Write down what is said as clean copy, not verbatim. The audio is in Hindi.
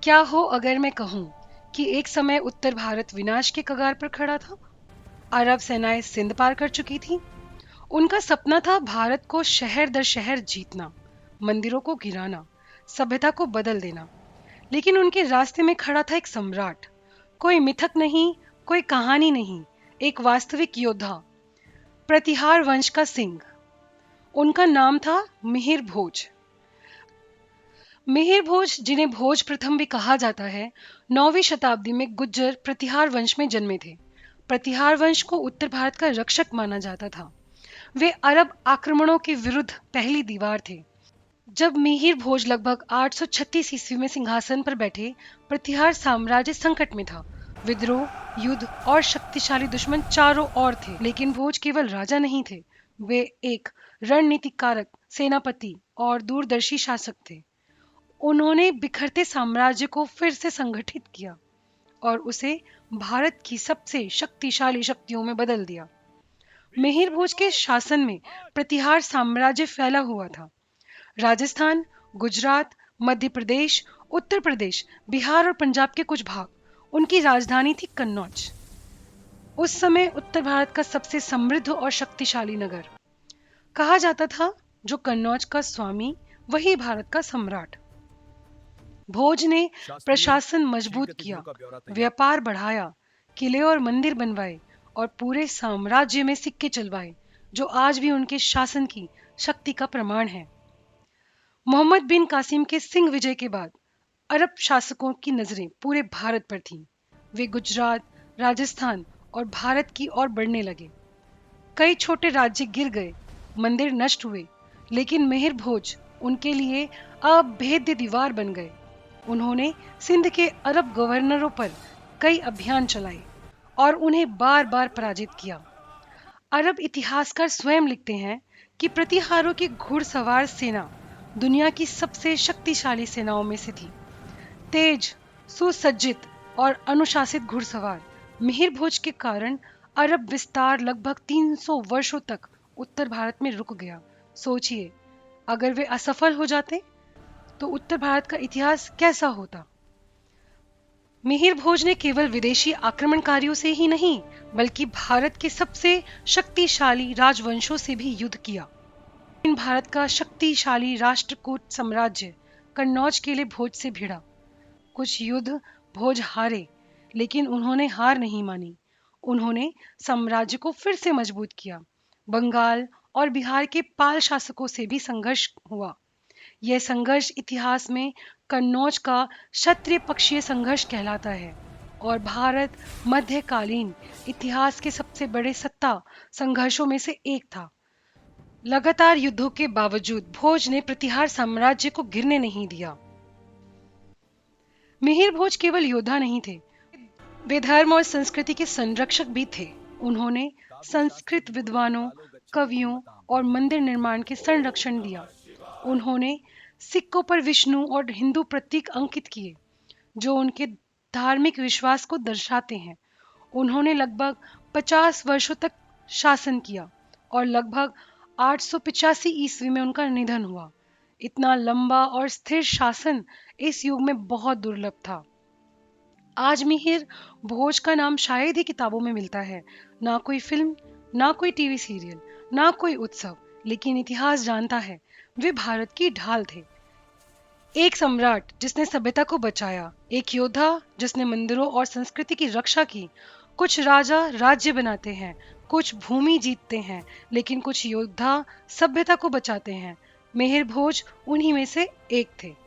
क्या हो अगर मैं कहूं कि एक समय उत्तर भारत विनाश के कगार पर खड़ा था। अरब सेनाएं सिंध पार कर चुकी थीं। उनका सपना था भारत को शहर दर शहर जीतना, मंदिरों को गिराना, सभ्यता को बदल देना। लेकिन उनके रास्ते में खड़ा था एक सम्राट, कोई मिथक नहीं, कोई कहानी नहीं, एक वास्तविक योद्धा, प्रतिहार वंश का सिंह। उनका नाम था मिहिर भोज। मिहिर भोज, जिन्हें भोज प्रथम भी कहा जाता है, 9वीं शताब्दी में गुज्जर प्रतिहार वंश में जन्मे थे। प्रतिहार वंश को उत्तर भारत का रक्षक माना जाता था। वे अरब आक्रमणों के विरुद्ध पहली दीवार थे। जब मिहिर भोज लगभग 836 ईस्वी में सिंहासन पर बैठे, प्रतिहार साम्राज्य संकट में था। विद्रोह, युद्ध और शक्तिशाली दुश्मन चारों ओर थे। लेकिन भोज केवल राजा नहीं थे, वे एक रणनीतिकारक, सेनापति और दूरदर्शी शासक थे। उन्होंने बिखरते साम्राज्य को फिर से संगठित किया और उसे भारत की सबसे शक्तिशाली शक्तियों में बदल दिया। मिहिर भोज के शासन में प्रतिहार साम्राज्य फैला हुआ था। राजस्थान, गुजरात, मध्य प्रदेश, उत्तर प्रदेश, बिहार और पंजाब के कुछ भाग। उनकी राजधानी थी कन्नौज, उस समय उत्तर भारत का सबसे समृद्ध और शक्तिशाली नगर। कहा जाता था, जो कन्नौज का स्वामी वही भारत का सम्राट। भोज ने प्रशासन मजबूत किया, व्यापार बढ़ाया, किले और मंदिर बनवाए और पूरे साम्राज्य में सिक्के चलवाए, जो आज भी उनके शासन की शक्ति का प्रमाण है। मोहम्मद बिन कासिम के सिंह विजय के बाद अरब शासकों की नजरें पूरे भारत पर थीं। वे गुजरात, राजस्थान और भारत की ओर बढ़ने लगे। कई छोटे राज्य गिर गए, मंदिर नष्ट हुए, लेकिन मिहिर भोज उनके लिए अभेद्य दीवार बन गए। उन्होंने सिंध के अरब गवर्नरों पर कई अभियान चलाए और उन्हें बार बार पराजित किया। अरब इतिहासकार स्वयं लिखते हैं कि प्रतिहारों की घुड़सवार सेना दुनिया की सबसे शक्तिशाली सेनाओं में से थी। तेज, सुसज्जित और अनुशासित घुड़सवार मिहिर भोज के कारण अरब विस्तार लगभग 300 वर्षों तक उत्तर भारत में रुक गया। सोचिए, अगर वे असफल हो जाते तो उत्तर भारत का इतिहास कैसा होता। मिहिर भोज ने केवल विदेशी आक्रमणकारियों से ही नहीं, बल्कि भारत के सबसे शक्तिशाली राजवंशों से भी युद्ध किया। इन भारत का शक्तिशाली राष्ट्रकूट साम्राज्य कन्नौज के लिए भोज से भिड़ा। कुछ युद्ध भोज हारे, लेकिन उन्होंने हार नहीं मानी। उन्होंने साम्राज्य को फिर से मजबूत किया। बंगाल और बिहार के पाल शासकों से भी संघर्ष हुआ। यह संघर्ष इतिहास में कन्नौज का क्षत्रिय पक्षीय संघर्ष कहलाता है और भारत मध्यकालीन इतिहास के सबसे बड़े सत्ता संघर्षों में से एक था। लगातार युद्धों के बावजूद भोज ने प्रतिहार साम्राज्य को गिरने नहीं दिया। मिहिर भोज केवल योद्धा नहीं थे, वे धर्म और संस्कृति के संरक्षक भी थे। उन्होंने संस्कृत विद्वानों, कवियों और मंदिर निर्माण के संरक्षण दिया। उन्होंने सिक्कों पर विष्णु और हिंदू प्रतीक अंकित किए, जो उनके धार्मिक विश्वास को दर्शाते हैं। उन्होंने लगभग 50 वर्षों तक शासन किया और लगभग 885 ईस्वी में उनका निधन हुआ। इतना लंबा और स्थिर शासन इस युग में बहुत दुर्लभ था। आज मिहिर भोज का नाम शायद ही किताबों में मिलता है, ना कोई फिल्म, ना कोई टीवी सीरियल, ना कोई उत्सव, लेकिन इतिहास जानता है, वे भारत की ढाल थे। एक सम्राट जिसने सभ्यता को बचाया, एक योद्धा जिसने मंदिरों और संस्कृति की रक्षा की। कुछ राजा राज्य बनाते हैं, कुछ भूमि जीतते हैं, लेकिन कुछ योद्धा सभ्यता को बचाते हैं। मिहिर भोज उन्हीं में से एक थे।